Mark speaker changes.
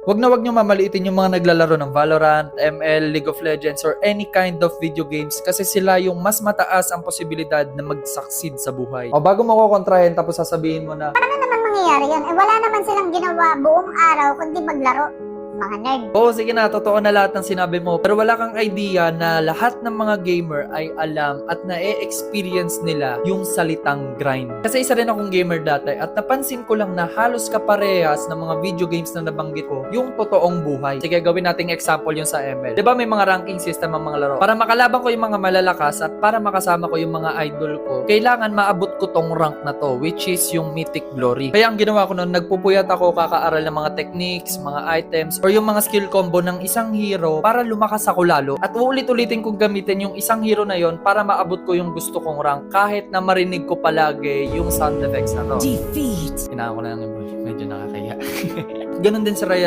Speaker 1: Wag na wag nyo mamaliitin yung mga naglalaro ng Valorant, ML, League of Legends, or any kind of video games kasi sila yung mas mataas ang posibilidad na mag-succeed sa buhay. O bago mo ko kontrahin tapos sasabihin mo na,
Speaker 2: Mangyayari yun. Wala naman silang ginawa buong araw kundi maglaro. Mga nerd.
Speaker 1: oo, sige na, totoo na lahat ng sinabi mo. Pero wala kang idea na lahat ng mga gamer ay alam at na-experience nila yung salitang grind. Kasi isa rin akong gamer dati at napansin ko lang na halos kaparehas ng mga video games na nabanggit ko yung totoong buhay. Sige, gawin nating example yung sa ML. Diba may mga ranking system ang mga laro? Para makalaban ko yung mga malalakas at para makasama ko yung mga idol ko, kailangan maabot ko tong rank na to, which is yung Mythic Glory. Kaya ang ginawa ko noon, nagpupuyat ako kakaaral ng mga techniques, mga items, or yung mga skill combo ng isang hero para lumakas ako lalo. At uulit-ulitin kong gamitin yung isang hero na yon para maabot ko yung gusto kong rank kahit na marinig ko palagi yung sound effects na to.
Speaker 3: Defeat.
Speaker 1: Kailangan ko na lang yung medyo nakakaya. Ganon din sa Real